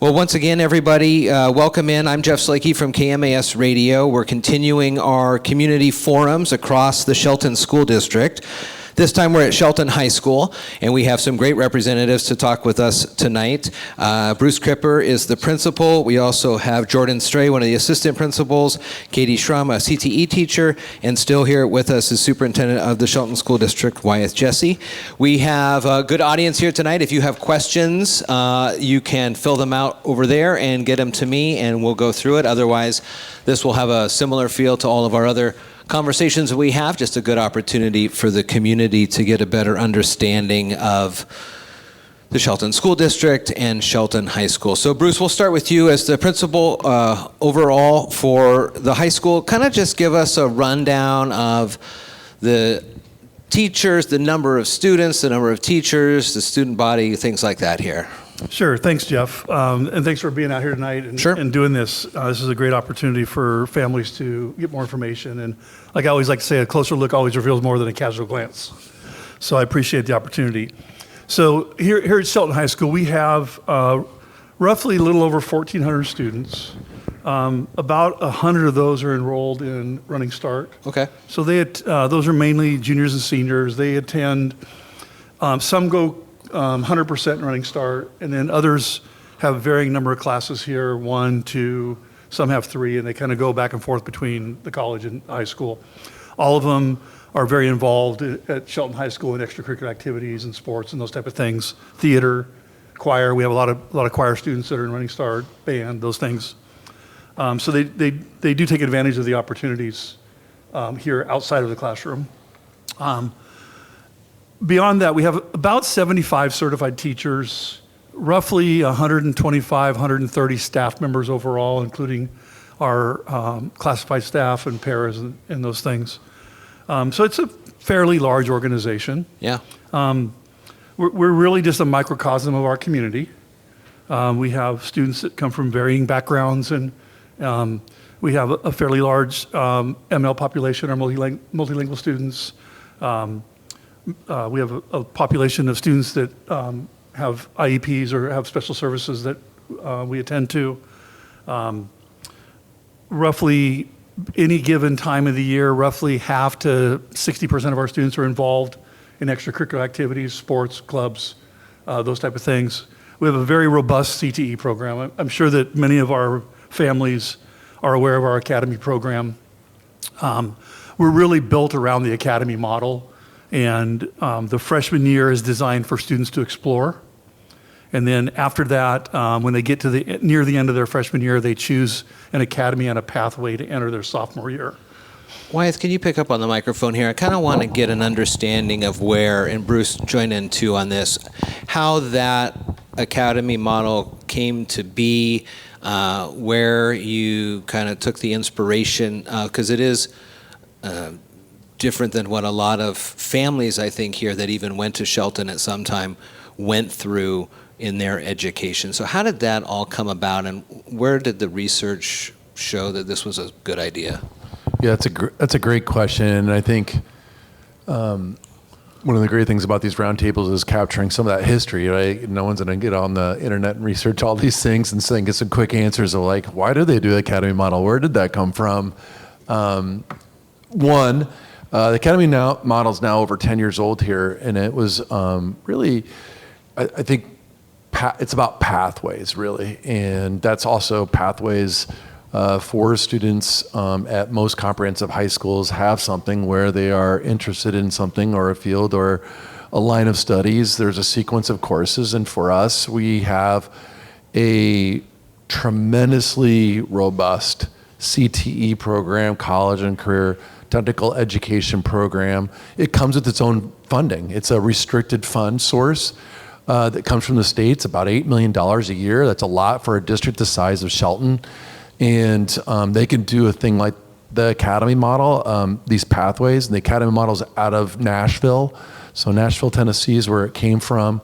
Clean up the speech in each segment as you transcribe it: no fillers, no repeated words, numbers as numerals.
Well, once again, everybody, welcome in. I'm Jeff Slakey from KMAS Radio. We're continuing our community forums across the Shelton School District. This time we're at Shelton High School, and we have some great representatives to talk with us tonight. Bruce Kipper is the principal. We also have Jordan Stray, one of the assistant principals, Katie Shrum, a CTE teacher, and still here with us is Superintendent of the Shelton School District, Wyeth Jessee. We have a good audience here tonight. If you have questions, you can fill them out over there and get them to me, and we'll go through it. Otherwise, this will have a similar feel to all of our other conversations we have, just a good opportunity for the community to get a better understanding of the Shelton School District and Shelton High School. So Bruce, we'll start with you as the principal overall for the high school. Kind of just give us a rundown of the teachers, the number of students, the number of teachers, the student body, things like that here. Sure. Thanks, Jeff. And thanks for being out here tonight and, Sure. and doing this. This is a great opportunity for families to get more information. And like I always like to say, a closer look always reveals more than a casual glance. So I appreciate the opportunity. So here at Shelton High School, we have roughly a little over 1,400 students. About 100 of those are enrolled in Running Start. Okay. So those are mainly juniors and seniors. They attend, some go 100% in Running Start, and then others have a varying number of classes here, 1, 2, some have 3, and they kind of go back and forth between the college and high school. All of them are very involved at Shelton High School in extracurricular activities and sports and those type of things. Theater, choir, we have a lot of choir students that are in Running Start, band, those things. So they do take advantage of the opportunities here outside of the classroom. Beyond that, we have about 75 certified teachers, roughly 125, 130 staff members overall, including our classified staff and paras and those things. So it's a fairly large organization. Yeah. We're really just a microcosm of our community. We have students that come from varying backgrounds, and we have a fairly large ML population, our multilingual students. We have a population of students that have IEPs or have special services that we attend to. Roughly any given time of the year, roughly half to 60% of our students are involved in extracurricular activities, sports, clubs, those type of things. We have a very robust CTE program. I'm sure that many of our families are aware of our Academy program. We're really built around the Academy model. And the freshman year is designed for students to explore. And then after that, when they get to near the end of their freshman year, they choose an academy and a pathway to enter their sophomore year. Wyeth, can you pick up on the microphone here? I kind of want to get an understanding of where, and Bruce join in too on this, how that academy model came to be, where you kind of took the inspiration, because it is different than what a lot of families, I think, here that even went to Shelton at some time went through in their education. So how did that all come about, and where did the research show that this was a good idea? Yeah, that's a great question. And I think one of the great things about these roundtables is capturing some of that history, right? No one's going to get on the internet and research all these things and get some quick answers of like, why did they do the academy model? Where did that come from? The Academy model is now over 10 years old here, and it was really, I think, it's about pathways, really. And that's also pathways for students at most comprehensive high schools have something where they are interested in something or a field or a line of studies. There's a sequence of courses, and for us, we have a tremendously robust CTE program, college and career technical education program. It comes with its own funding. It's a restricted fund source that comes from the states, about $8 million a year. That's a lot for a district the size of Shelton. And they can do a thing like the Academy model, these pathways. And the Academy model is out of Nashville. So Nashville, Tennessee is where it came from.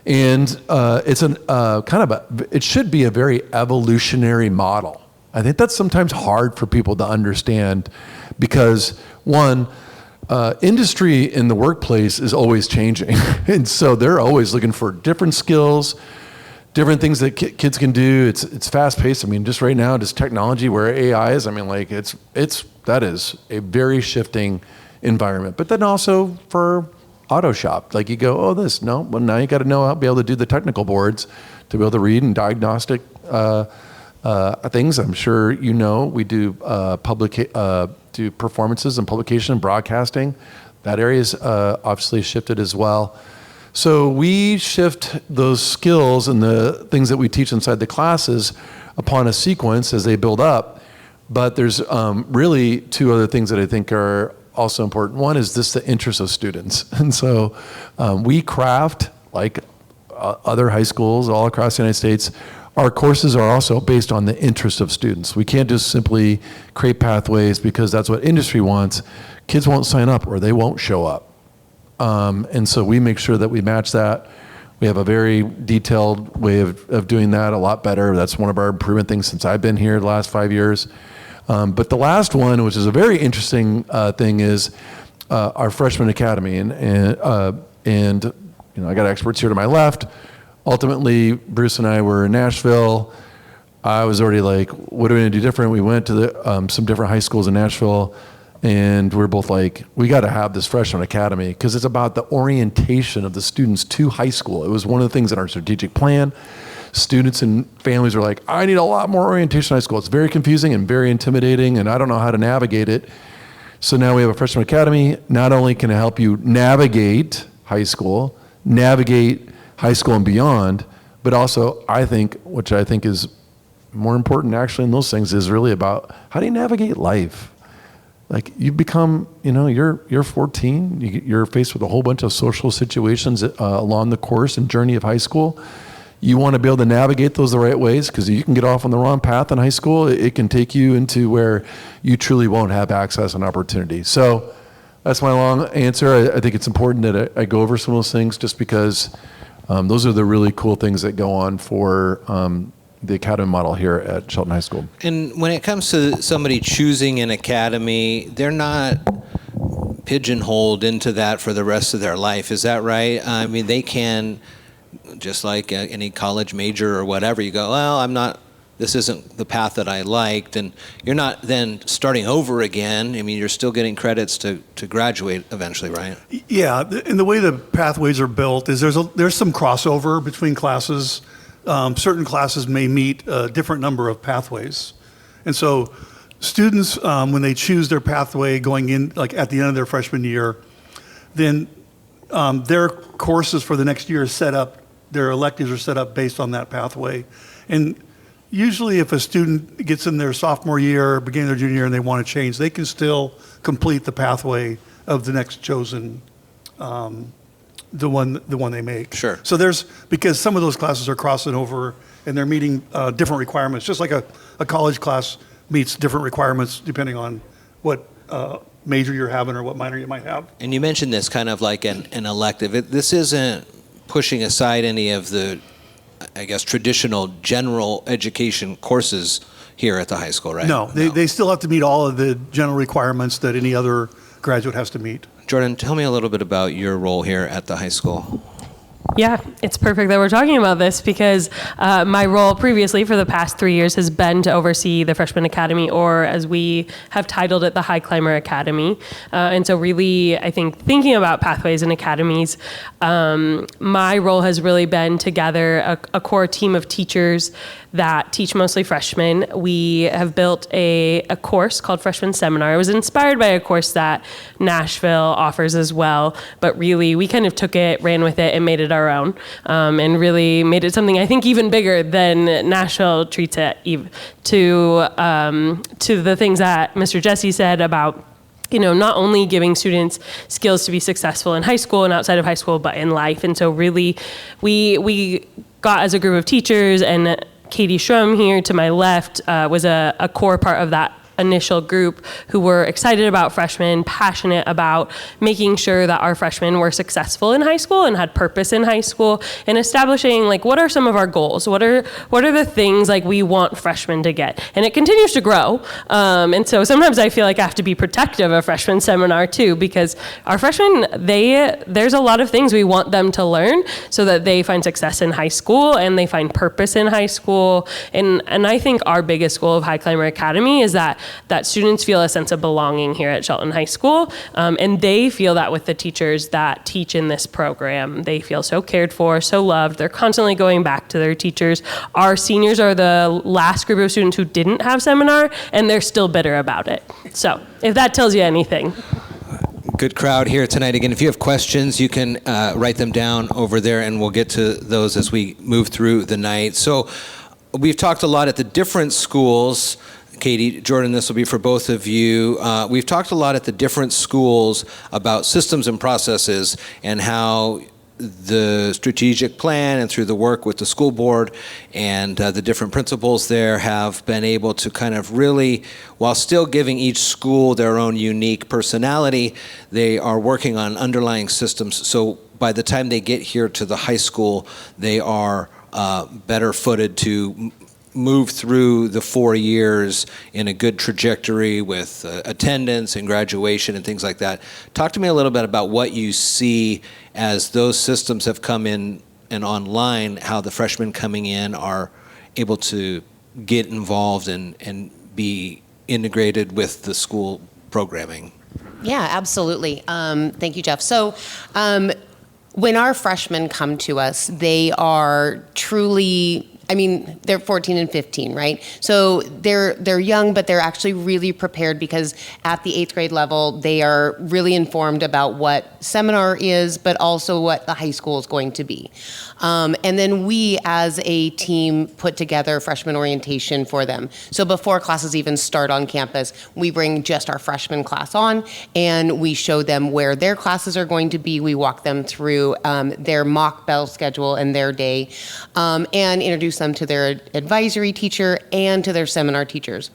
And it's it should be a very evolutionary model. I think that's sometimes hard for people to understand because, one, industry in the workplace is always changing. And so they're always looking for different skills, different things that kids can do. It's fast paced. I mean, just right now, just technology where AI is. I mean, like that is a very shifting environment. But then also for auto shop, like you go, oh, well, now you got to know how to be able to do the technical boards to be able to read and diagnostic things. I'm sure you know we do do performances and publication and broadcasting. That area is obviously shifted as well. So we shift those skills and the things that we teach inside the classes upon a sequence as they build up. But there's really two other things that I think are also important. One is just the interest of students. And so we craft, like other high schools all across the United States, our courses are also based on the interest of students. We can't just simply create pathways because that's what industry wants. Kids won't sign up or they won't show up. And so we make sure that we match that. We have a very detailed way of doing that, a lot better. That's one of our improvement things since I've been here the last 5 years. But the last one, which is a very interesting thing, is our freshman academy. And you know, I got experts here to my left. Ultimately, Bruce and I were in Nashville. I was already like, what are we gonna do different? We went to some different high schools in Nashville, and we're both like, we gotta have this freshman academy because it's about the orientation of the students to high school. It was one of the things in our strategic plan. Students and families are like, I need a lot more orientation in high school. It's very confusing and very intimidating, and I don't know how to navigate it. So now we have a freshman academy. Not only can it help you navigate high school and beyond, but also I think, which I think is more important actually in those things, is really about how do you navigate life? Like you become, you know, you're 14, you're faced with a whole bunch of social situations along the course and journey of high school. You want to be able to navigate those the right ways because you can get off on the wrong path in high school. It can take you into where you truly won't have access and opportunity. So that's my long answer. I think it's important that I go over some of those things just because those are the really cool things that go on for the academy model here at Shelton High School. And when it comes to somebody choosing an academy, they're not pigeonholed into that for the rest of their life. Is that right? I mean, they can, just like any college major or whatever, you go, well, this isn't the path that I liked, and you're not then starting over again. I mean, you're still getting credits to graduate eventually, right? Yeah, and the way the pathways are built is there's some crossover between classes. Certain classes may meet a different number of pathways. And so students, when they choose their pathway going in, like at the end of their freshman year, then their courses for the next year is set up, their electives are set up based on that pathway. And usually if a student gets in their sophomore year, beginning of their junior year, and they want to change, they can still complete the pathway of the next chosen, the one they make. Sure. So because some of those classes are crossing over and they're meeting different requirements, just like a college class meets different requirements depending on what major you're having or what minor you might have. And you mentioned this kind of like an elective. This isn't pushing aside any of the, I guess, traditional general education courses here at the high school, right? No, they still have to meet all of the general requirements that any other graduate has to meet. Jordan, tell me a little bit about your role here at the high school. Yeah, it's perfect that we're talking about this because my role previously for the past 3 years has been to oversee the Freshman Academy, or as we have titled it, the High Climber Academy. And so really, I think thinking about pathways and academies, my role has really been to gather a core team of teachers that teach mostly freshmen. We have built a course called Freshman Seminar. It was inspired by a course that Nashville offers as well, but really we kind of took it, ran with it, and made it our own, and really made it something I think even bigger than Nashville treats it, to the things that Mr. Jessee said about, you know, not only giving students skills to be successful in high school and outside of high school, but in life. And so really we got as a group of teachers, and Katie Shrum here to my left was a core part of that initial group who were excited about freshmen, passionate about making sure that our freshmen were successful in high school and had purpose in high school, and establishing like what are some of our goals, what are the things like we want freshmen to get, and it continues to grow. And so sometimes I feel like I have to be protective of freshman seminar too, because our freshmen, there's a lot of things we want them to learn so that they find success in high school and they find purpose in high school. And I think our biggest goal of High Climber Academy is that students feel a sense of belonging here at Shelton High School, and they feel that with the teachers that teach in this program. They feel so cared for, so loved. They're constantly going back to their teachers. Our seniors are the last group of students who didn't have seminar, and they're still bitter about it. So if that tells you anything. Good crowd here tonight. Again, if you have questions, you can write them down over there, and we'll get to those as we move through the night. So we've talked a lot at the different schools. Katie, Jordan, this will be for both of you. We've talked a lot at the different schools about systems and processes and how the strategic plan and through the work with the school board and the different principals there have been able to kind of really, while still giving each school their own unique personality, they are working on underlying systems. So by the time they get here to the high school, they are better footed to move through the 4 years in a good trajectory with attendance and graduation and things like that. Talk to me a little bit about what you see as those systems have come in and online, how the freshmen coming in are able to get involved and be integrated with the school programming. Yeah, absolutely. Thank you, Jeff. So when our freshmen come to us, they are truly, I mean, they're 14 and 15, right? So they're young, but they're actually really prepared because at the 8th grade level, they are really informed about what seminar is, but also what the high school is going to be. And then we, as a team, put together freshman orientation for them. So before classes even start on campus, we bring just our freshman class on, and we show them where their classes are going to be. We walk them through their mock bell schedule and their day, and introduce them to their advisory teacher and to their seminar teachers,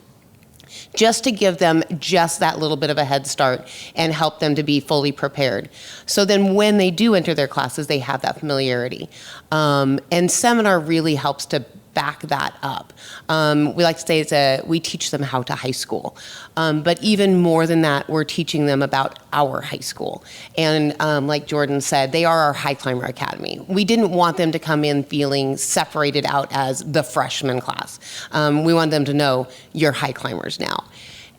just to give them just that little bit of a head start and help them to be fully prepared. So then when they do enter their classes, they have that familiarity. And seminar really helps to back that up. We like to say we teach them how to high school. But even more than that, we're teaching them about our high school. And like Jordan said, they are our High Climber Academy. We didn't want them to come in feeling separated out as the freshman class. We want them to know you're high climbers now.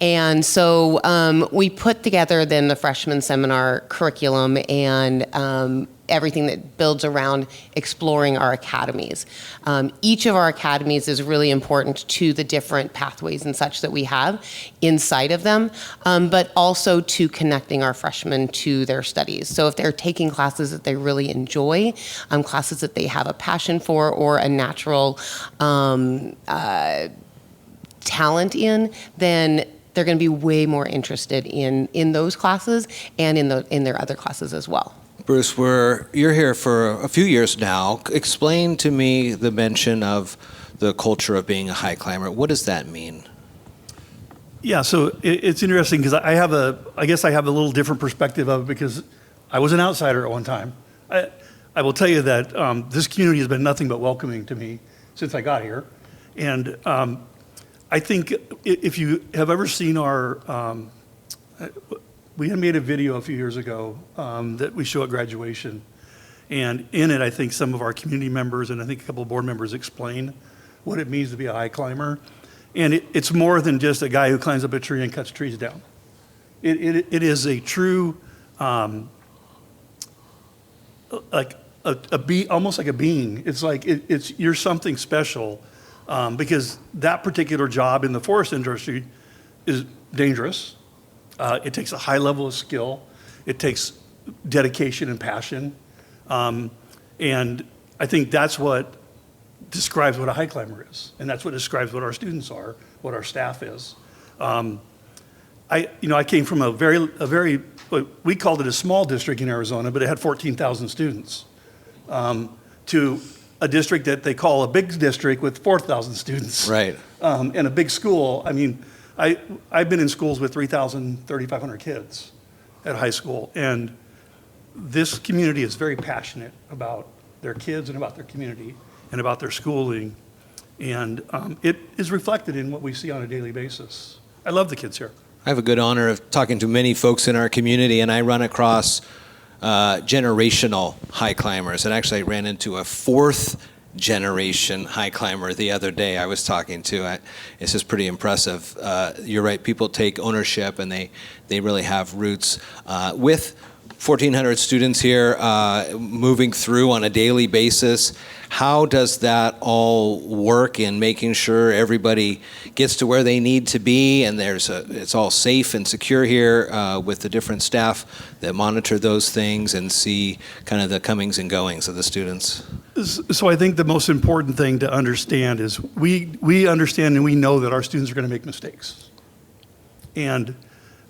And so we put together then the freshman seminar curriculum and everything that builds around exploring our academies. Each of our academies is really important to the different pathways and such that we have inside of them, but also to connecting our freshmen to their studies. So if they're taking classes that they really enjoy, classes that they have a passion for or a natural talent in, then they're going to be way more interested in those classes and in their other classes as well. Bruce, you're here for a few years now. Explain to me the mention of the culture of being a high climber. What does that mean? Yeah, so it's interesting because I guess I have a little different perspective of it because I was an outsider at one time. I will tell you that this community has been nothing but welcoming to me since I got here. And I think if you have ever seen we had made a video a few years ago that we show at graduation. And in it, I think some of our community members and I think a couple of board members explain what it means to be a high climber. And it's more than just a guy who climbs up a tree and cuts trees down. It is a true, like almost like a being. It's like you're something special because that particular job in the forest industry is dangerous. It takes a high level of skill. It takes dedication and passion. And I think that's what describes what a high climber is. And that's what describes what our students are, what our staff is. I came from a very, we called it a small district in Arizona, but it had 14,000 students, to a district that they call a big district with 4,000 students. Right. And a big school. I mean, I've been in schools with 3,000, 3,500 kids at high school, and this community is very passionate about their kids and about their community and about their schooling, and it is reflected in what we see on a daily basis. I love the kids here. I have a good honor of talking to many folks in our community, and I run across generational high climbers. And actually, I ran into a fourth generation high climber the other day I was talking to. It's just pretty impressive. You're right, people take ownership, and they really have roots. With 1,400 students here moving through on a daily basis, how does that all work in making sure everybody gets to where they need to be, and it's all safe and secure here with the different staff that monitor those things and see kind of the comings and goings of the students? So I think the most important thing to understand is we understand and we know that our students are going to make mistakes. And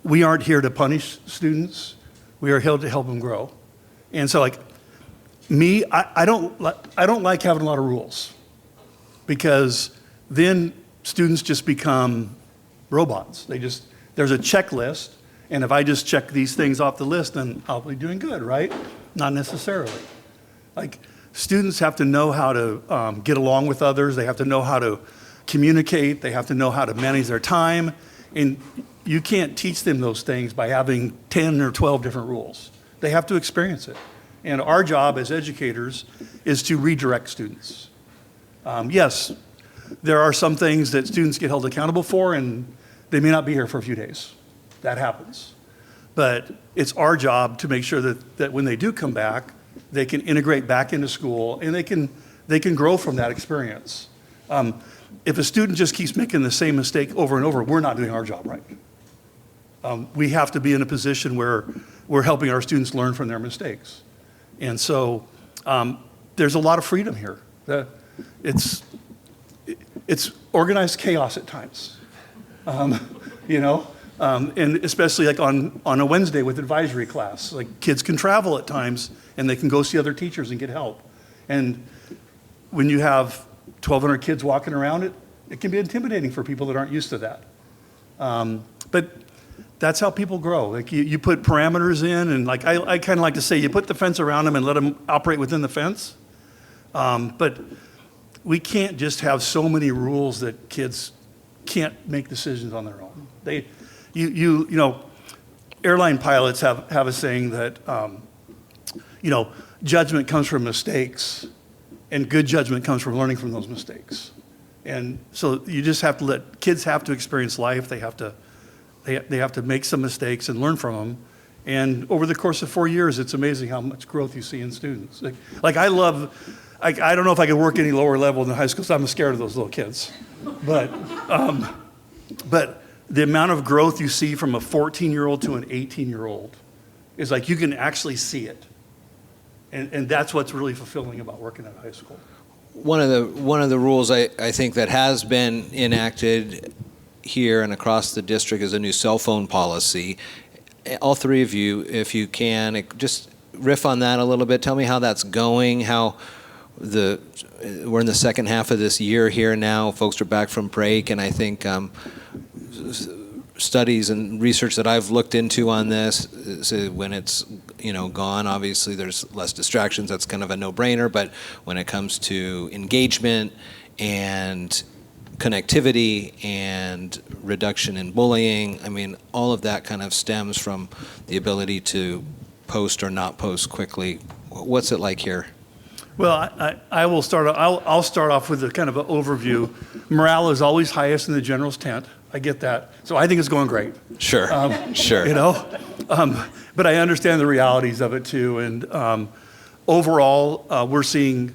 we aren't here to punish students. We are here to help them grow. And so like me, I don't like having a lot of rules, because then students just become robots. There's a checklist, and if I just check these things off the list, then I'll be doing good, right? Not necessarily. Like, students have to know how to get along with others. They have to know how to communicate. They have to know how to manage their time. And you can't teach them those things by having 10 or 12 different rules. They have to experience it. And our job as educators is to redirect students. Yes, there are some things that students get held accountable for, and they may not be here for a few days. That happens. But it's our job to make sure that when they do come back, they can integrate back into school, and they can grow from that experience. If a student just keeps making the same mistake over and over, we're not doing our job right. We have to be in a position where we're helping our students learn from their mistakes. And so there's a lot of freedom here. It's organized chaos at times, and especially like on a Wednesday with advisory class. Like, kids can travel at times, and they can go see other teachers and get help. And when you have 1,200 kids walking around, it can be intimidating for people that aren't used to that. But that's how people grow. Like, you put parameters in, and like I kind of like to say, you put the fence around them and let them operate within the fence. But we can't just have so many rules that kids can't make decisions on their own. Airline pilots have a saying that judgment comes from mistakes, and good judgment comes from learning from those mistakes. And so you just have to let kids have to experience life. They have to make some mistakes and learn from them. And over the course of 4 years, it's amazing how much growth you see in students. Like I don't know if I could work any lower level in the high school, so I'm scared of those little kids. But the amount of growth you see from a 14-year-old to an 18-year-old is like, you can actually see it. And that's what's really fulfilling about working at high school. One of the rules I think that has been enacted here and across the district is a new cell phone policy. All three of you, if you can, just riff on that a little bit. Tell me how that's going, how we're in the second half of this year here now. Folks are back from break, and I think studies and research that I've looked into on this, so when it's gone, obviously there's less distractions. That's kind of a no-brainer. But when it comes to engagement and connectivity and reduction in bullying, I mean, all of that kind of stems from the ability to post or not post quickly. What's it like here? Well, I'll start off with a kind of an overview. Morale is always highest in the general's tent. I get that. So I think it's going great. Sure, sure. But I understand the realities of it too. And overall, we're seeing,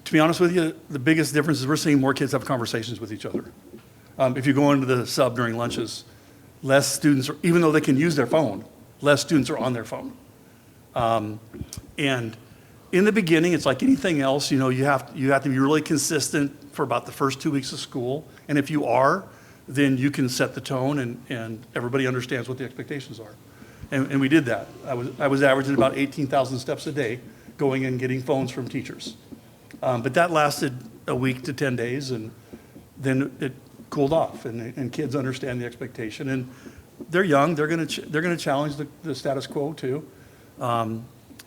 to be honest with you, the biggest difference is we're seeing more kids have conversations with each other. If you go into the sub during lunches, less students, even though they can use their phone, less students are on their phone. And in the beginning, it's like anything else. You have to be really consistent for about the first 2 weeks of school. And if you are, then you can set the tone, and everybody understands what the expectations are. And we did that. I was averaging about 18,000 steps a day, going and getting phones from teachers. But that lasted a week to 10 days, and then it cooled off, and kids understand the expectation. And they're young; they're going to challenge the status quo too.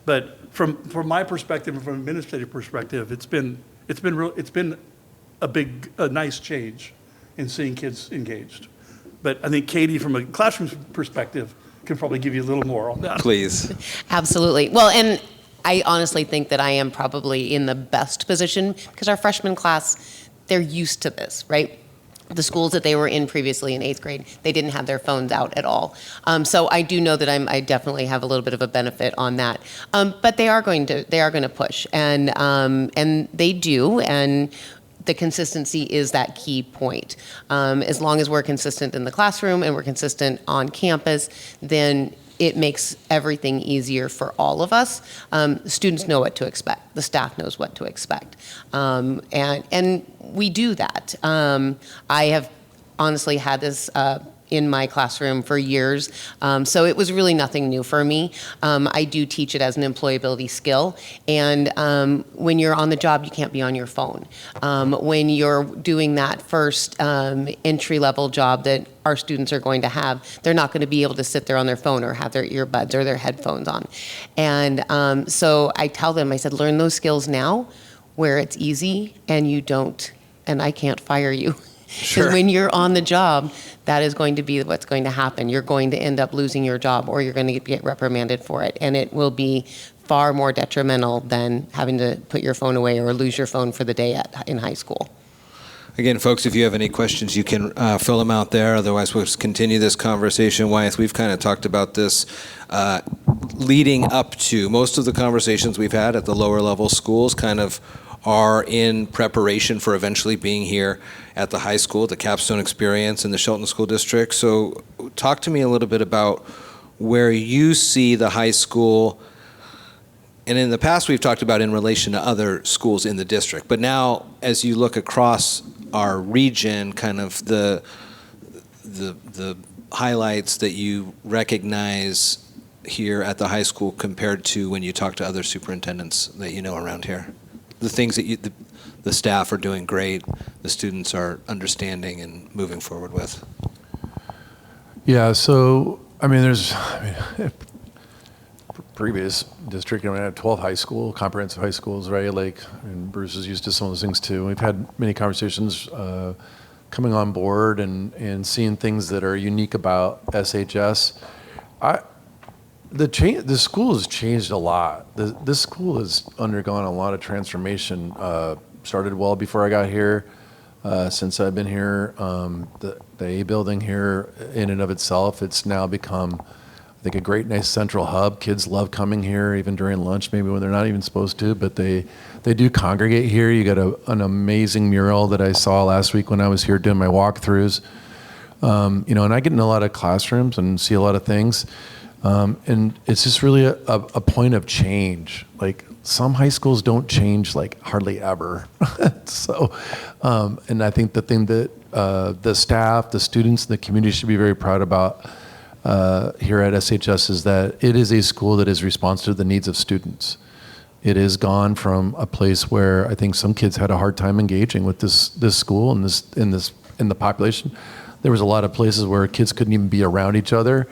But from my perspective, and from an administrative perspective, it's been a nice change in seeing kids engaged. But I think Katie, from a classroom perspective, can probably give you a little more on that. Please. Absolutely. Well, and I honestly think that I am probably in the best position because our freshman class, they're used to this, right? The schools that they were in previously in 8th grade, they didn't have their phones out at all. So I do know that I definitely have a little bit of a benefit on that. But they are going to push, and they do, and the consistency is that key point. As long as we're consistent in the classroom and we're consistent on campus, then it makes everything easier for all of us. Students know what to expect. The staff knows what to expect. And we do that. I have honestly had this in my classroom for years, so it was really nothing new for me. I do teach it as an employability skill, and when you're on the job, you can't be on your phone. When you're doing that first entry-level job that our students are going to have, they're not going to be able to sit there on their phone or have their earbuds or their headphones on. And so I tell them, I said, learn those skills now where it's easy and you don't, and I can't fire you. Sure. Because when you're on the job, that is going to be what's going to happen. You're going to end up losing your job, or you're going to get reprimanded for it. And it will be far more detrimental than having to put your phone away or lose your phone for the day in high school. Again, folks, if you have any questions, you can fill them out there. Otherwise, we'll just continue this conversation. Wyeth, we've kind of talked about this leading up to most of the conversations we've had at the lower level schools kind of are in preparation for eventually being here at the high school, the capstone experience in the Shelton School District. So talk to me a little bit about where you see the high school, and in the past we've talked about in relation to other schools in the district, but now as you look across our region, kind of the highlights that you recognize here at the high school compared to when you talk to other superintendents that you know around here. The things that the staff are doing great, the students are understanding and moving forward with. Yeah, so, previous district, I had 12 high school, comprehensive high schools, right? Like, and Bruce is used to some of those things too. We've had many conversations coming on board and seeing things that are unique about SHS. The school has changed a lot. This school has undergone a lot of transformation. Started well before I got here. Since I've been here, the A building here, in and of itself, it's now become, I think, a great, nice central hub. Kids love coming here, even during lunch, maybe when they're not even supposed to, but they do congregate here. You got an amazing mural that I saw last week when I was here doing my walkthroughs. And I get in a lot of classrooms and see a lot of things. And it's just really a point of change. Like, some high schools don't change like hardly ever. So, and I think the thing that the staff, the students, the community should be very proud about here at SHS is that it is a school that is responsive to the needs of students. It has gone from a place where I think some kids had a hard time engaging with this school and in the population. There was a lot of places where kids couldn't even be around each other.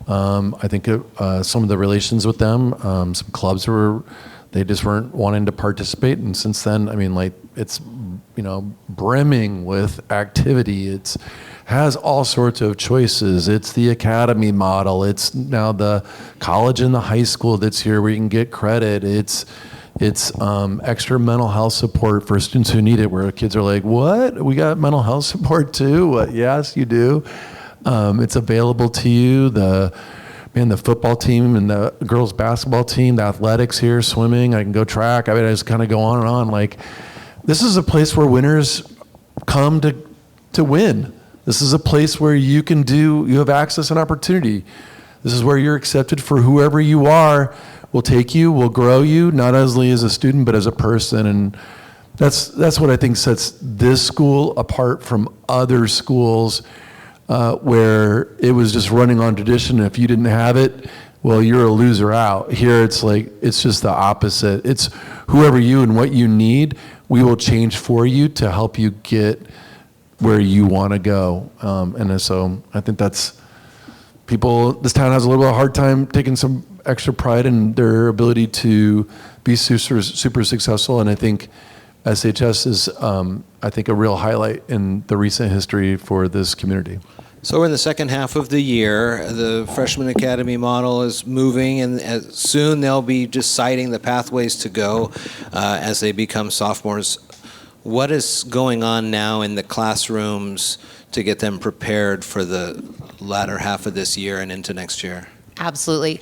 I think some of the relations with them, some clubs they just weren't wanting to participate. And since then, it's, brimming with activity. It's has all sorts of choices. It's the academy model. It's now the college and the high school that's here where you can get credit. It's extra mental health support for students who need it, where kids are like, what? We got mental health support too? What? Yes, you do. It's available to you. The football team and the girls basketball team, the athletics here, swimming, I can go track. I just kind of go on and on. Like, this is a place where winners come to win. This is a place where you have access and opportunity. This is where you're accepted for whoever you are. We'll take you, we'll grow you, not only as a student, but as a person. And that's what I think sets this school apart from other schools where it was just running on tradition. And if you didn't have it, well, you're a loser out. Here, it's just the opposite. It's whoever you and what you need, we will change for you to help you get where you want to go. And so I think this town has a little bit of a hard time taking some extra pride in their ability to be super successful. And I think SHS is, I think, a real highlight in the recent history for this community. So we're in the second half of the year. The Freshman Academy model is moving, and soon they'll be deciding the pathways to go as they become sophomores. What is going on now in the classrooms to get them prepared for the latter half of this year and into next year? Absolutely.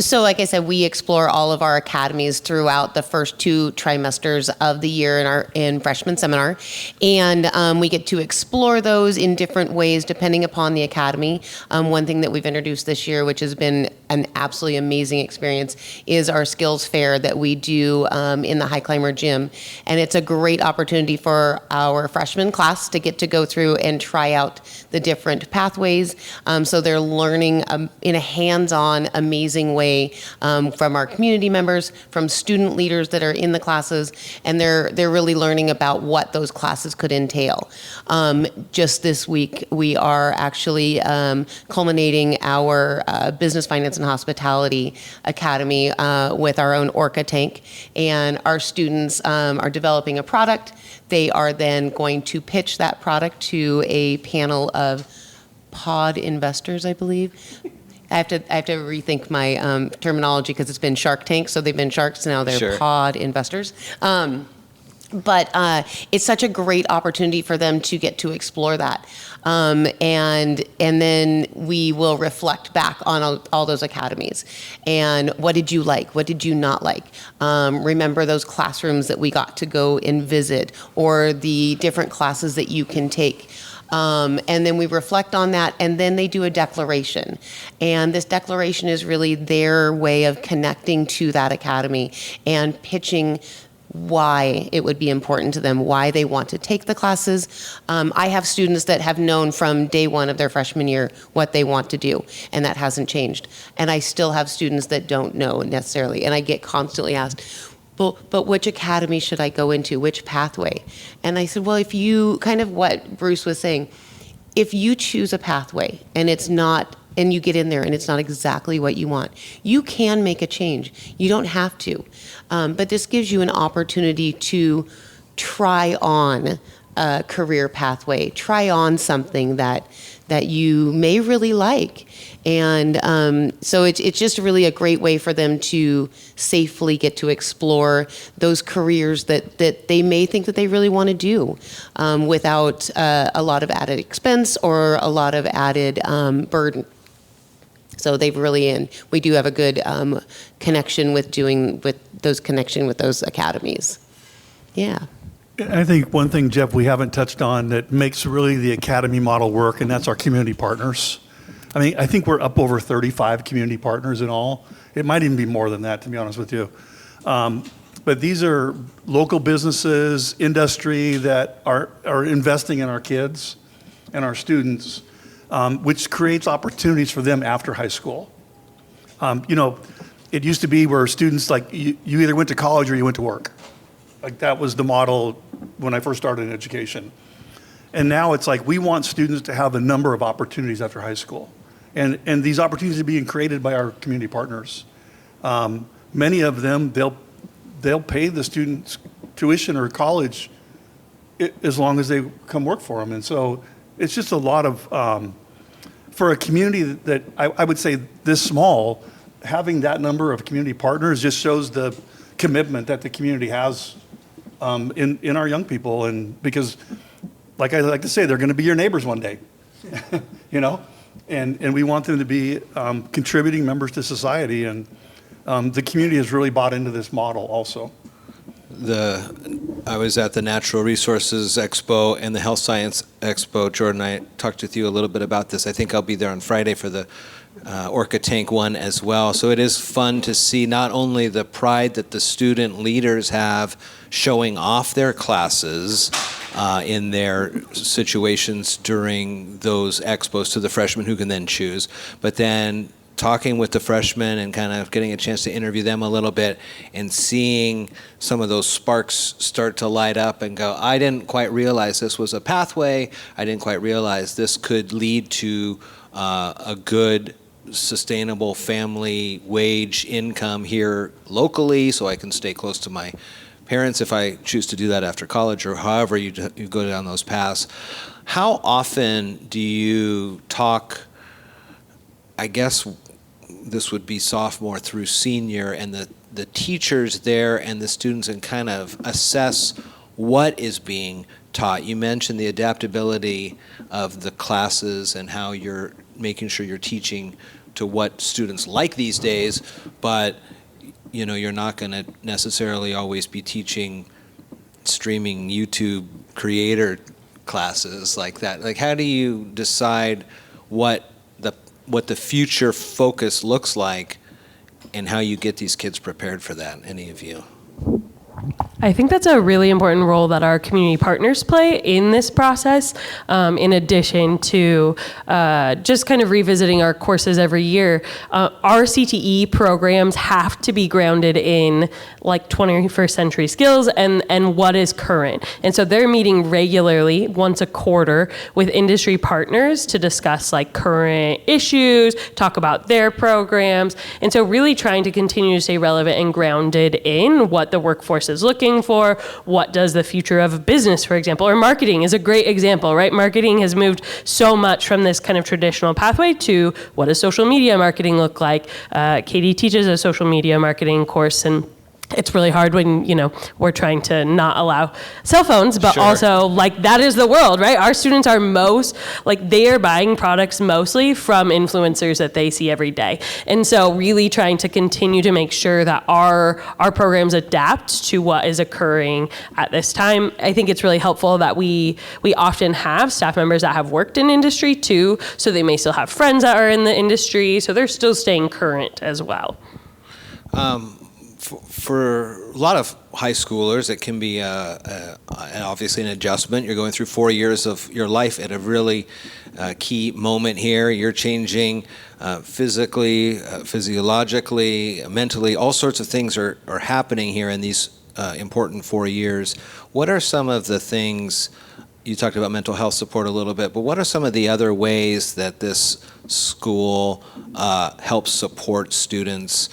So like I said, we explore all of our academies throughout the first 2 trimesters of the year in freshman seminar. And we get to explore those in different ways depending upon the academy. One thing that we've introduced this year, which has been an absolutely amazing experience, is our skills fair that we do in the High Climber gym. And it's a great opportunity for our freshman class to get to go through and try out the different pathways. So they're learning in a hands-on, amazing way from our community members, from student leaders that are in the classes, and they're really learning about what those classes could entail. Just this week, we are actually culminating our Business, Finance, and Hospitality Academy with our own Orca tank, and our students are developing a product. They are then going to pitch that product to a panel of pod investors, I believe. I have to rethink my terminology because it's been Shark Tank, so they've been sharks, now they're Sure. pod investors. But it's such a great opportunity for them to get to explore that. And then we will reflect back on all those academies. And what did you like? What did you not like? Remember those classrooms that we got to go and visit, or the different classes that you can take. And then we reflect on that, and then they do a declaration. And this declaration is really their way of connecting to that academy and pitching why it would be important to them, why they want to take the classes. I have students that have known from day one of their freshman year what they want to do, and that hasn't changed. And I still have students that don't know necessarily, and I get constantly asked, but which academy should I go into? Which pathway? And I said, well, if you, kind of what Bruce was saying, if you choose a pathway and it's not, and you get in there and it's not exactly what you want, you can make a change. You don't have to. But this gives you an opportunity to try on a career pathway, try on something that you may really like. And so it's just really a great way for them to safely get to explore those careers that they may think that they really want to do without a lot of added expense or a lot of added burden. So they've really, and we do have a good connection with those academies. Yeah. I think one thing, Jeff, we haven't touched on that makes really the academy model work, and that's our community partners. I mean, I think we're up over 35 community partners in all. It might even be more than that, to be honest with you. But these are local businesses, industry that are investing in our kids and our students, which creates opportunities for them after high school. It used to be where students, like, you either went to college or you went to work. Like, that was the model when I first started in education. And now it's like we want students to have a number of opportunities after high school. And these opportunities are being created by our community partners. Many of them, they'll pay the students tuition or college as long as they come work for them. And so it's just a lot of, for a community that I would say this small, having that number of community partners just shows the commitment that the community has in our young people. And because, like I like to say, they're going to be your neighbors one day, and we want them to be contributing members to society. And the community has really bought into this model also. I was at the Natural Resources Expo and the Health Science Expo. Jordan and I talked with you a little bit about this. I think I'll be there on Friday for the Orca Tank one as well. So it is fun to see not only the pride that the student leaders have showing off their classes in their situations during those expos to the freshmen who can then choose, but then talking with the freshmen and kind of getting a chance to interview them a little bit and seeing some of those sparks start to light up and go, I didn't quite realize this was a pathway. I didn't quite realize this could lead to a good, sustainable family wage income here locally so I can stay close to my parents if I choose to do that after college or however you go down those paths. How often do you talk, I guess this would be sophomore through senior, and the teachers there and the students, and kind of assess what is being taught? You mentioned the adaptability of the classes and how you're making sure you're teaching to what students like these days, but you're not going to necessarily always be teaching streaming YouTube creator classes like that. Like, how do you decide what the future focus looks like and how you get these kids prepared for that, any of you? I think that's a really important role that our community partners play in this process, in addition to just kind of revisiting our courses every year. Our CTE programs have to be grounded in like 21st century skills and what is current. And so they're meeting regularly once a quarter with industry partners to discuss like current issues, talk about their programs. And so really trying to continue to stay relevant and grounded in what the workforce is looking for, what does the future of business, for example, or marketing is a great example, right? Marketing has moved so much from this kind of traditional pathway to what does social media marketing look like? Katie teaches a social media marketing course, and it's really hard when, we're trying to not allow cell phones, but Sure. also like that is the world, right? Our students are they are buying products mostly from influencers that they see every day. And so really trying to continue to make sure that our programs adapt to what is occurring at this time. I think it's really helpful that we often have staff members that have worked in industry too, so they may still have friends that are in the industry, so they're still staying current as well. For a lot of high schoolers, it can be obviously an adjustment. You're going through 4 years of your life at a really key moment here. You're changing physically, physiologically, mentally. All sorts of things are happening here in these important 4 years. What are some of the things, you talked about mental health support a little bit, but what are some of the other ways that this school helps support students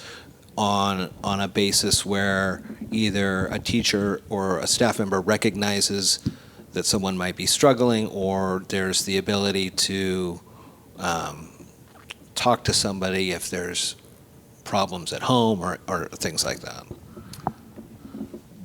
on a basis where either a teacher or a staff member recognizes that someone might be struggling, or there's the ability to talk to somebody if there's problems at home or things like that?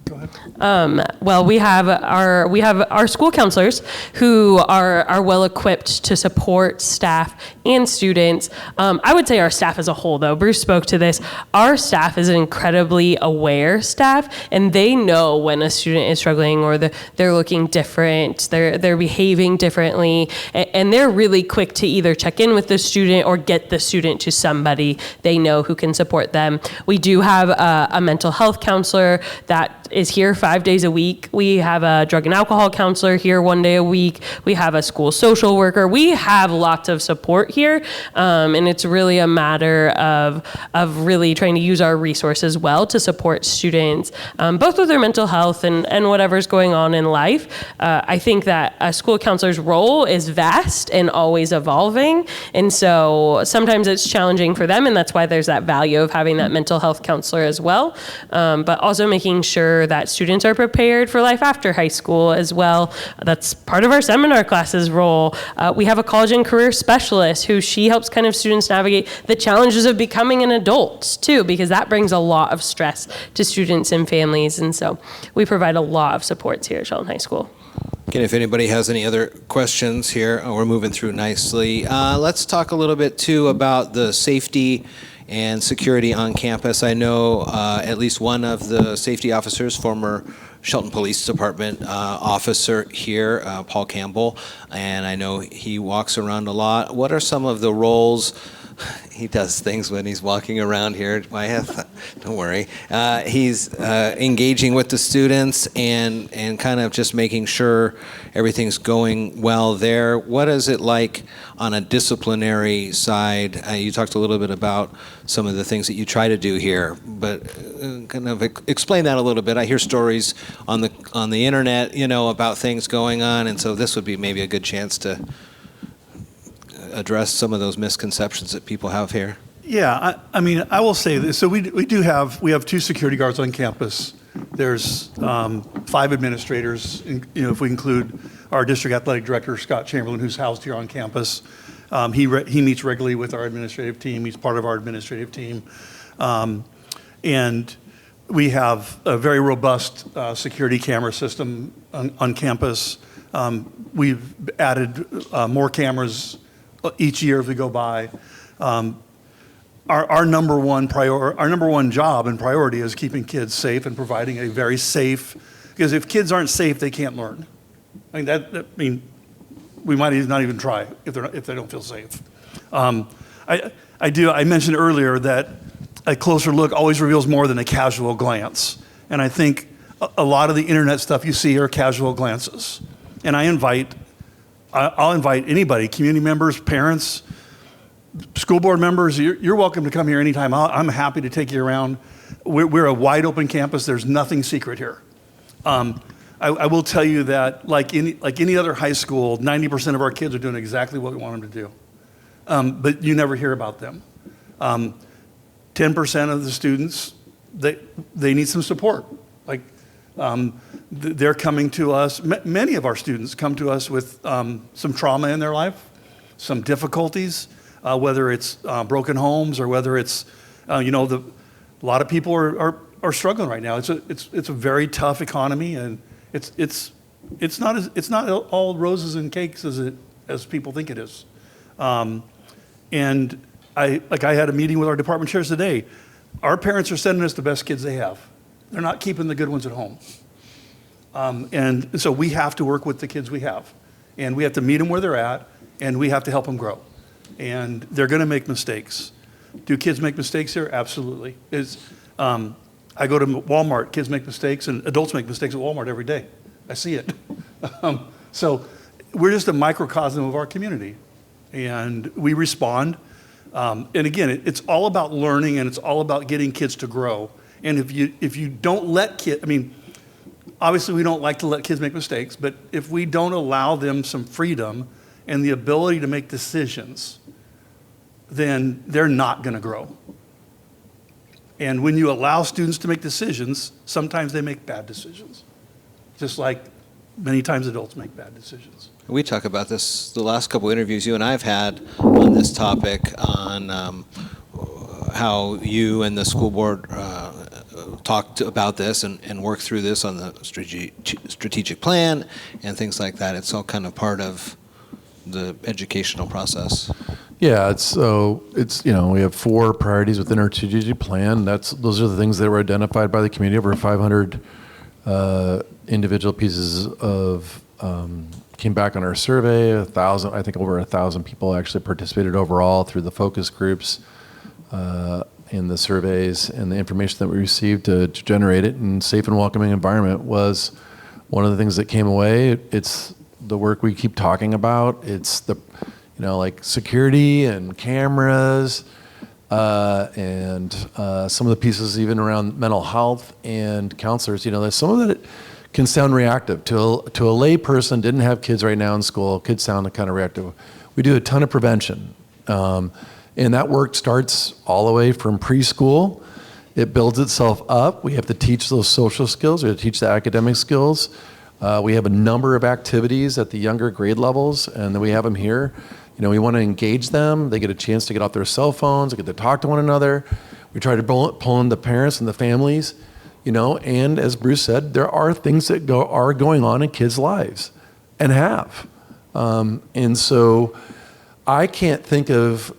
Go ahead. Well, we have our school counselors who are well equipped to support staff and students. I would say our staff as a whole, though. Bruce spoke to this. Our staff is an incredibly aware staff, and they know when a student is struggling or they're looking different, they're behaving differently, and they're really quick to either check in with the student or get the student to somebody they know who can support them. We do have a mental health counselor that is here 5 days a week. We have a drug and alcohol counselor here 1 day a week. We have a school social worker. We have lots of support here, and it's really a matter of really trying to use our resources well to support students, both with their mental health and whatever's going on in life. I think that a school counselor's role is vast and always evolving, and so sometimes it's challenging for them, and that's why there's that value of having that mental health counselor as well, but also making sure that students are prepared for life after high school as well. That's part of our seminar classes role. We have a college and career specialist who she helps kind of students navigate the challenges of becoming an adult too, because that brings a lot of stress to students and families. And so we provide a lot of supports here at Shelton High School. Again, if anybody has any other questions here, we're moving through nicely. Let's talk a little bit too about the safety and security on campus. I know at least one of the safety officers, former Shelton Police Department officer here, Paul Campbell, and I know he walks around a lot. What are some of the roles he does things when he's walking around here. Wyeth, don't worry. He's engaging with the students and kind of just making sure everything's going well there. What is it like on a disciplinary side? You talked a little bit about some of the things that you try to do here, but kind of explain that a little bit. I hear stories on the internet, about things going on, and so this would be maybe a good chance to address some of those misconceptions that people have here. Yeah, I will say this. So we have 2 security guards on campus. There's 5 administrators, if we include our district athletic director, Scott Chamberlain, who's housed here on campus. He meets regularly with our administrative team. He's part of our administrative team. And we have a very robust security camera system on campus. We've added more cameras each year as we go by. Our number one job and priority is keeping kids safe and providing a very safe, because if kids aren't safe, they can't learn. We might not even try if they don't feel safe. I mentioned earlier that a closer look always reveals more than a casual glance. And I think a lot of the internet stuff you see are casual glances. And I'll invite anybody, community members, parents, school board members. You're welcome to come here anytime. I'm happy to take you around. We're a wide open campus. There's nothing secret here. I will tell you that like any other high school, 90% of our kids are doing exactly what we want them to do. But you never hear about them. 10% of the students, they need some support. They're coming to us. Many of our students come to us with some trauma in their life, some difficulties, whether it's broken homes or whether it's, a lot of people are struggling right now. It's a very tough economy, and it's not all roses and cakes as people think it is. And I had a meeting with our department chairs today. Our parents are sending us the best kids they have. They're not keeping the good ones at home. And so we have to work with the kids we have. And we have to meet them where they're at, and we have to help them grow. And they're going to make mistakes. Do kids make mistakes here? Absolutely. I go to Walmart, kids make mistakes, and adults make mistakes at Walmart every day. I see it. So we're just a microcosm of our community. And we respond. And again, it's all about learning, and it's all about getting kids to grow. And if you don't let kids, obviously we don't like to let kids make mistakes, but if we don't allow them some freedom and the ability to make decisions, then they're not going to grow. And when you allow students to make decisions, sometimes they make bad decisions, just like many times adults make bad decisions. We talk about this the last couple interviews you and I have had on this topic on how you and the school board talked about this and worked through this on the strategic plan and things like that. It's all kind of part of the educational process. Yeah, we have 4 priorities within our strategic plan. Those are the things that were identified by the community. Over 500 individual pieces of came back on our survey. Over 1,000 people actually participated overall through the focus groups in the surveys, and the information that we received to generate it. And safe and welcoming environment was one of the things that came away. It's the work we keep talking about. It's the like security and cameras, and some of the pieces even around mental health and counselors. There's some of it can sound reactive to a lay person. Didn't have kids right now in school. Could sound kind of reactive. We do a ton of prevention, and that work starts all the way from preschool. It builds itself up. We have to teach those social skills. We have to teach the academic skills. We have a number of activities at the younger grade levels, and then we have them here. We want to engage them. They get a chance to get off their cell phones. They get to talk to one another. We try to pull in the parents and the families, and as Bruce said, there are things that are going on in kids' lives and have. And so I can't think of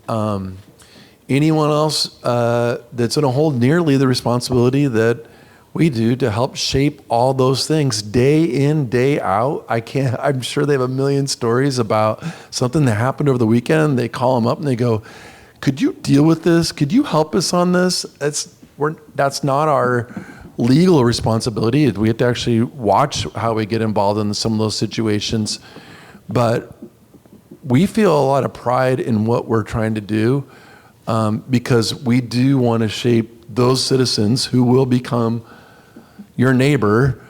anyone else that's going to hold nearly the responsibility that we do to help shape all those things day in, day out. I'm sure they have a million stories about something that happened over the weekend. They call them up and they go, could you deal with this? Could you help us on this? That's not our legal responsibility. We have to actually watch how we get involved in some of those situations. But we feel a lot of pride in what we're trying to do because we do want to shape those citizens who will become your neighbor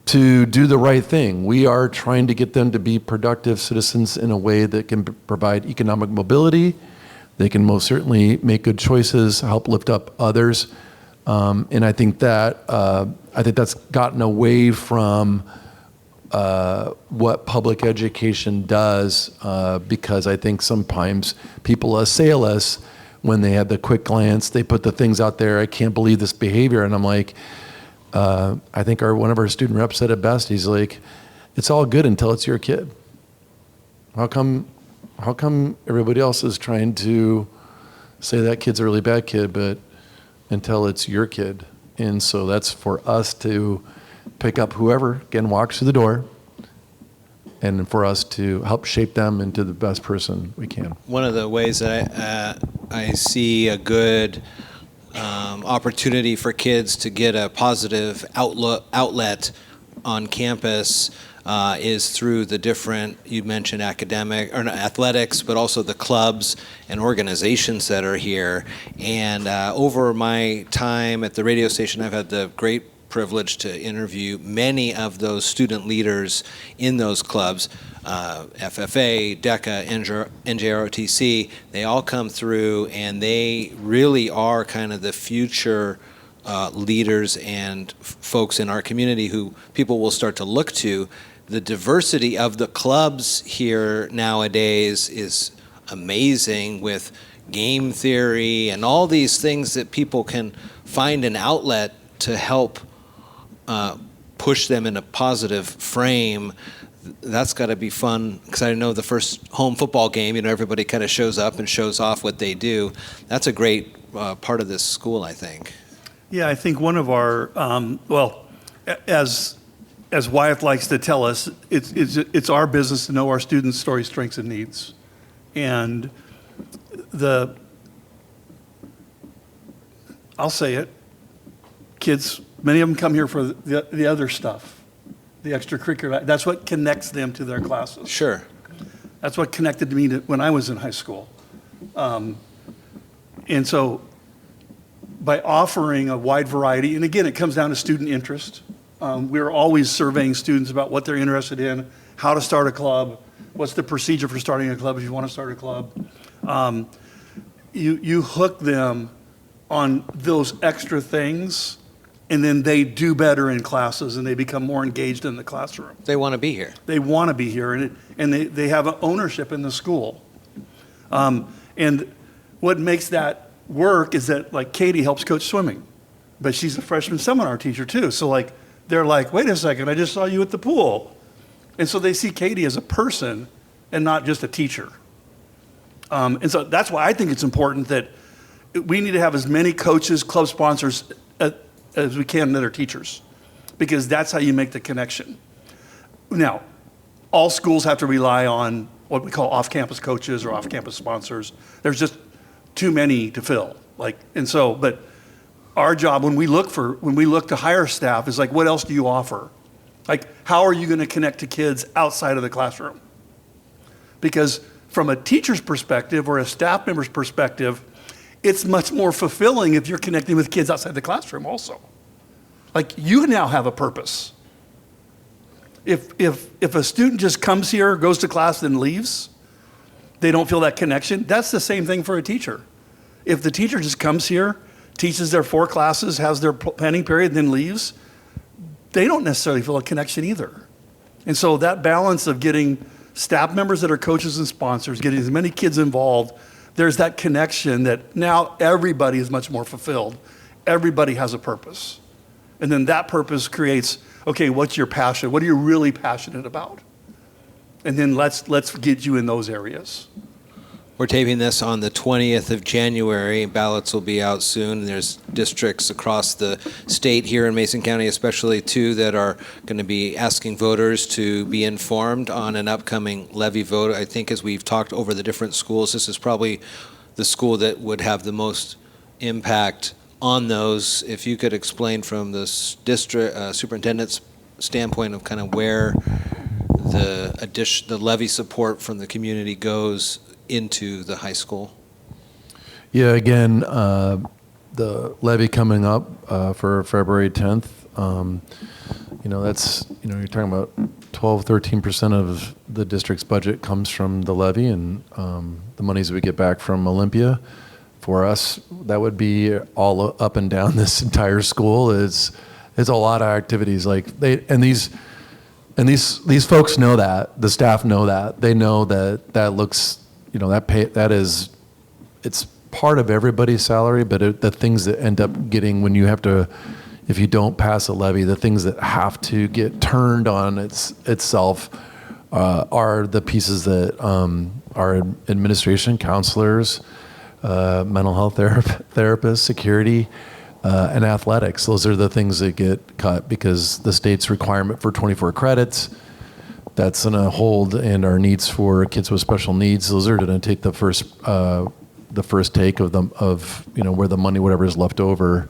to do the right thing. We are trying to get them to be productive citizens in a way that can provide economic mobility. They can most certainly make good choices, help lift up others. And I think that's gotten away from what public education does because I think sometimes people assail us when they have the quick glance. They put the things out there, I can't believe this behavior. And I'm like, I think one of our student reps said it best. He's like, it's all good until it's your kid. How come everybody else is trying to say that kid's a really bad kid, but until it's your kid? And so that's for us to pick up whoever, again, walks through the door, and for us to help shape them into the best person we can. One of the ways that I see a good opportunity for kids to get a positive outlet on campus is through the different, you mentioned athletics, but also the clubs and organizations that are here. And over my time at the radio station, I've had the great privilege to interview many of those student leaders in those clubs, FFA, DECA, NJROTC. They all come through, and they really are kind of the future leaders and folks in our community who people will start to look to. The diversity of the clubs here nowadays is amazing, with game theory and all these things that people can find an outlet to help push them in a positive frame. That's got to be fun, because I know the first home football game, everybody kind of shows up and shows off what they do. That's a great part of this school, I think. Yeah, I think one of our, as Wyeth likes to tell us, it's our business to know our students' stories, strengths, and needs. And I'll say it, kids, many of them come here for the other stuff, the extracurricular. That's what connects them to their classes. Sure. That's what connected me when I was in high school. And so by offering a wide variety, and again, it comes down to student interest. We're always surveying students about what they're interested in, how to start a club, what's the procedure for starting a club if you want to start a club. You hook them on those extra things, and then they do better in classes and they become more engaged in the classroom. They want to be here. They want to be here, and they have an ownership in the school. And what makes that work is that, like, Katie helps coach swimming, but she's a freshman seminar teacher too. So they're like, wait a second, I just saw you at the pool. And so they see Katie as a person and not just a teacher. And so that's why I think it's important that we need to have as many coaches, club sponsors as we can that are teachers, because that's how you make the connection. Now, all schools have to rely on what we call off-campus coaches or off-campus sponsors. There's just too many to fill. But our job when we look to hire staff is what else do you offer? How are you going to connect to kids outside of the classroom? Because from a teacher's perspective or a staff member's perspective, it's much more fulfilling if you're connecting with kids outside the classroom also. You now have a purpose. If a student just comes here, goes to class, and leaves, they don't feel that connection. That's the same thing for a teacher. If the teacher just comes here, teaches their 4 classes, has their planning period, then leaves, they don't necessarily feel a connection either. And so that balance of getting staff members that are coaches and sponsors, getting as many kids involved, there's that connection that now everybody is much more fulfilled. Everybody has a purpose. And then that purpose creates, okay, what's your passion? What are you really passionate about? And then let's get you in those areas. We're taping this on the 20th of January. Ballots will be out soon. There's districts across the state here in Mason County, especially 2, that are going to be asking voters to be informed on an upcoming levy vote. I think as we've talked over the different schools, this is probably the school that would have the most impact on those. If you could explain from the district superintendent's standpoint of kind of where the levy support from the community goes into the high school. Yeah, again, the levy coming up for February 10th, that's, you're talking about 12, 13% of the district's budget comes from the levy, and the monies we get back from Olympia. For us, that would be all up and down this entire school. It's a lot of activities. Like these folks know that, the staff know that, they know that looks, it's part of everybody's salary, but the things that end up getting when you have to, if you don't pass a levy, the things that have to get turned on itself are the pieces that our administration, counselors, mental health therapists, security, and athletics. Those are the things that get cut because the state's requirement for 24 credits, that's going to hold, and our needs for kids with special needs, those are going to take the first take of where the money, whatever is left over,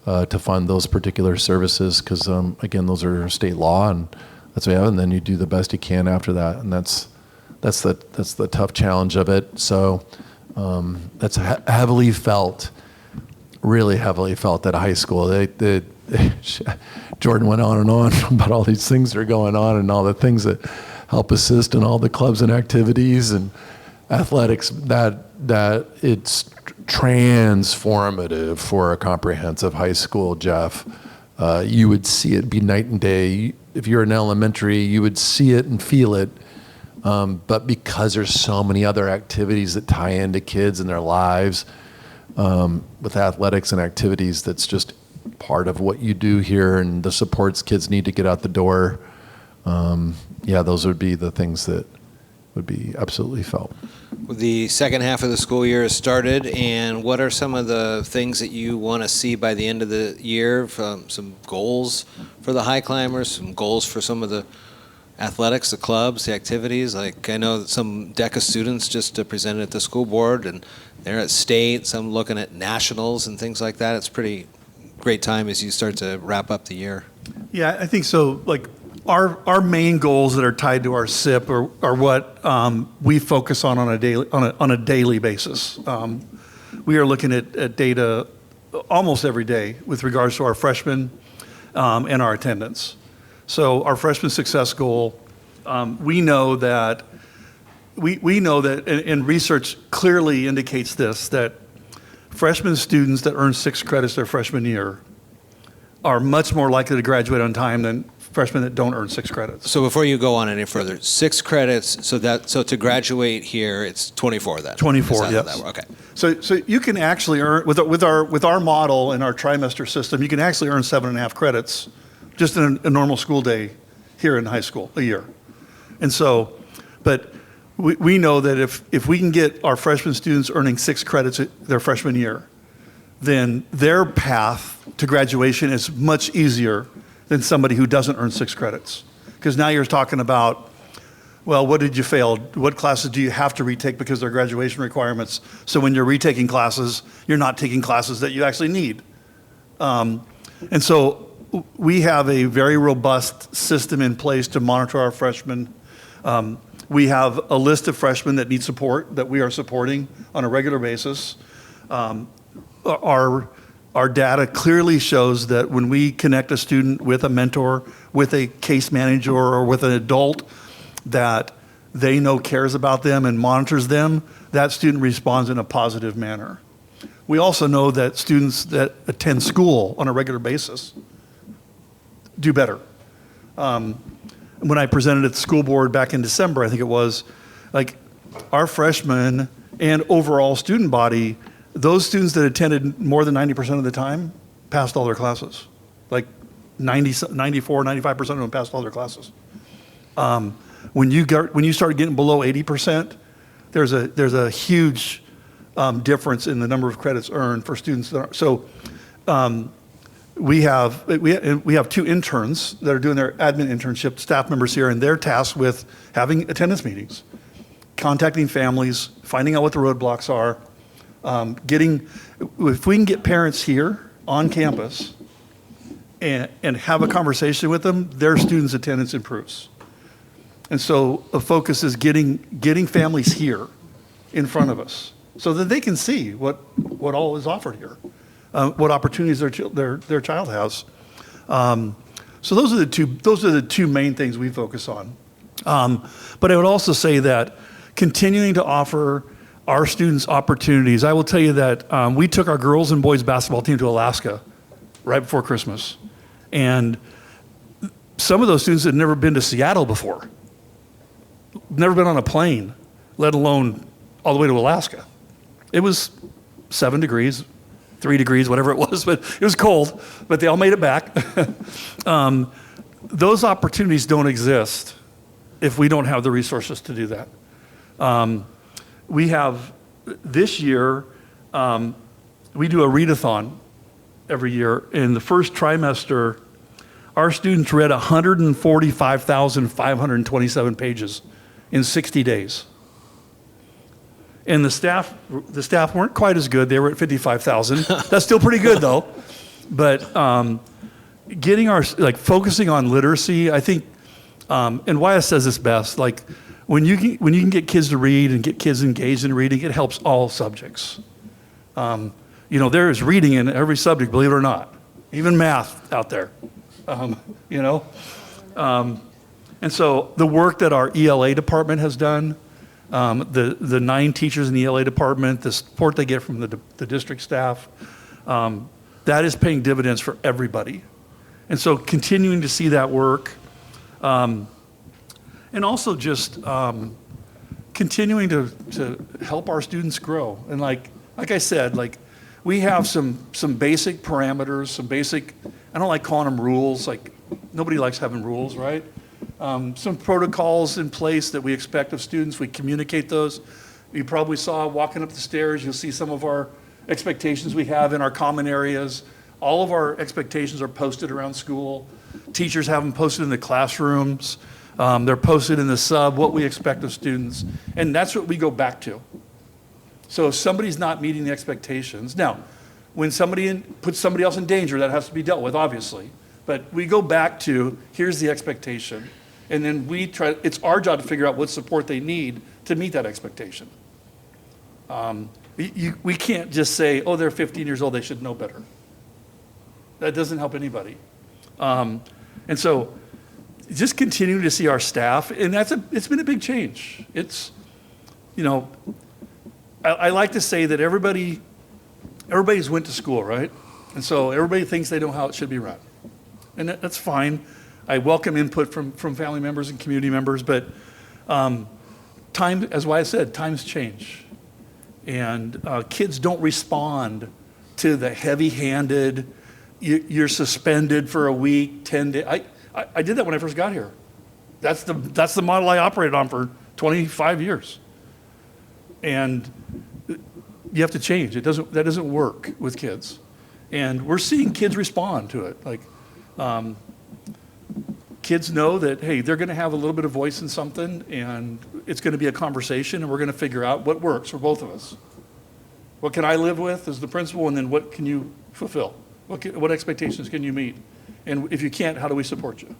to fund those particular services, because again, those are state law, and that's what we have. And then you do the best you can after that, and that's the tough challenge of it. So that's heavily felt, really heavily felt at a high school. Jordan went on and on about all these things that are going on and all the things that help assist and all the clubs and activities and athletics, that it's transformative for a comprehensive high school, Jeff. You would see it be night and day. If you're in elementary, you would see it and feel it. But because there's so many other activities that tie into kids and their lives, with athletics and activities, that's just part of what you do here, and the supports kids need to get out the door. Those would be the things that would be absolutely felt. The second half of the school year has started, and what are some of the things that you want to see by the end of the year? Some goals for the high climbers, some goals for some of the athletics, the clubs, the activities. Like, I know that some DECA students just presented at the school board, and they're at state, some looking at nationals and things like that. It's pretty great time as you start to wrap up the year. Yeah, I think so. Like our main goals that are tied to our SIP are what we focus on a daily basis. We are looking at data almost every day with regards to our freshmen and our attendance. So our freshman success goal, we know that, and research clearly indicates this, that freshman students that earn 6 credits their freshman year are much more likely to graduate on time than freshmen that don't earn 6 credits. So before you go on any further, 6 credits, so to graduate here, it's 24 then? 24, yes. Okay. So you can actually earn, with our model and our trimester system, you can actually earn 7.5 credits just in a normal school day here in high school, a year. And so, but we know that if we can get our freshman students earning 6 credits their freshman year, then their path to graduation is much easier than somebody who doesn't earn 6 credits. Because now you're talking about, well, what did you fail? What classes do you have to retake because they're graduation requirements? So when you're retaking classes, you're not taking classes that you actually need. And so we have a very robust system in place to monitor our freshmen. We have a list of freshmen that need support that we are supporting on a regular basis. Our data clearly shows that when we connect a student with a mentor, with a case manager, or with an adult that they know cares about them and monitors them, that student responds in a positive manner. We also know that students that attend school on a regular basis do better. When I presented at the school board back in December, I think it was, like our freshmen and overall student body, those students that attended more than 90% of the time passed all their classes. Like 94, 95% of them passed all their classes. When you start getting below 80%, there's a huge difference in the number of credits earned for students. We have 2 interns that are doing their admin internship, staff members here, and they're tasked with having attendance meetings, contacting families, finding out what the roadblocks are, If we can get parents here on campus and have a conversation with them, their students' attendance improves. And so the focus is getting families here in front of us so that they can see what all is offered here, what opportunities their child has. So those are the two main things we focus on. But I would also say that continuing to offer our students opportunities. I will tell you that we took our girls and boys basketball team to Alaska right before Christmas. And some of those students had never been to Seattle before, never been on a plane, let alone all the way to Alaska. It was 7 degrees, 3 degrees, whatever it was, but it was cold, but they all made it back. Those opportunities don't exist if we don't have the resources to do that. We have, this year, we do a readathon every year. In the first trimester, our students read 145,527 pages in 60 days. And the staff weren't quite as good. They were at 55,000. That's still pretty good though. But focusing on literacy, I think, and Wyeth says this best, like when you can get kids to read and get kids engaged in reading, it helps all subjects. There is reading in every subject, believe it or not, even math out there. And so the work that our ELA department has done, the 9 teachers in the ELA department, the support they get from the district staff, that is paying dividends for everybody. And so continuing to see that work, and also just continuing to help our students grow. And like I said, we have some basic parameters, some basic, I don't like calling them rules, like nobody likes having rules, right? Some protocols in place that we expect of students. We communicate those. You probably saw walking up the stairs, you'll see some of our expectations we have in our common areas. All of our expectations are posted around school. Teachers have them posted in the classrooms. They're posted in the sub, what we expect of students. And that's what we go back to. So if somebody's not meeting the expectations, now, when somebody puts somebody else in danger, that has to be dealt with, obviously. But we go back to, here's the expectation. And then it's our job to figure out what support they need to meet that expectation. We can't just say, oh, they're 15 years old, they should know better. That doesn't help anybody. And so just continuing to see our staff, and it's been a big change. It's, I like to say that everybody's went to school, right? And so everybody thinks they know how it should be run. And that's fine. I welcome input from family members and community members, but time, as Wyeth said, times change. And kids don't respond to the heavy-handed, you're suspended for a week, 10 days. I did that when I first got here. That's the model I operated on for 25 years. And you have to change. That doesn't work with kids. And we're seeing kids respond to it. Kids know that, hey, they're going to have a little bit of voice in something, and it's going to be a conversation, and we're going to figure out what works for both of us. What can I live with as the principal, and then what can you fulfill? What expectations can you meet? And if you can't, how do we support you?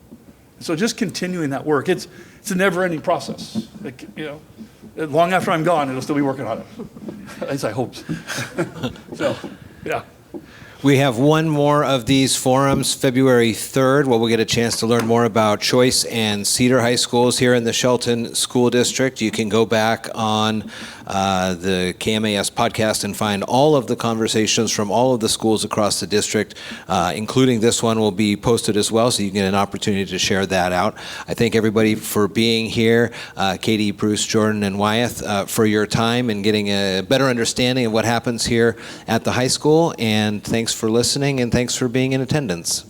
So just continuing that work. It's a never-ending process. Long after I'm gone, it'll still be working on it. At least I hope. So, yeah. We have one more of these forums, February 3rd, where we'll get a chance to learn more about Choice and Cedar High Schools here in the Shelton School District. You can go back on the KMAS podcast and find all of the conversations from all of the schools across the district, including this one will be posted as well, so you get an opportunity to share that out. I thank everybody for being here, Katie, Bruce, Jordan, and Wyeth, for your time and getting a better understanding of what happens here at the high school, and thanks for listening, and thanks for being in attendance.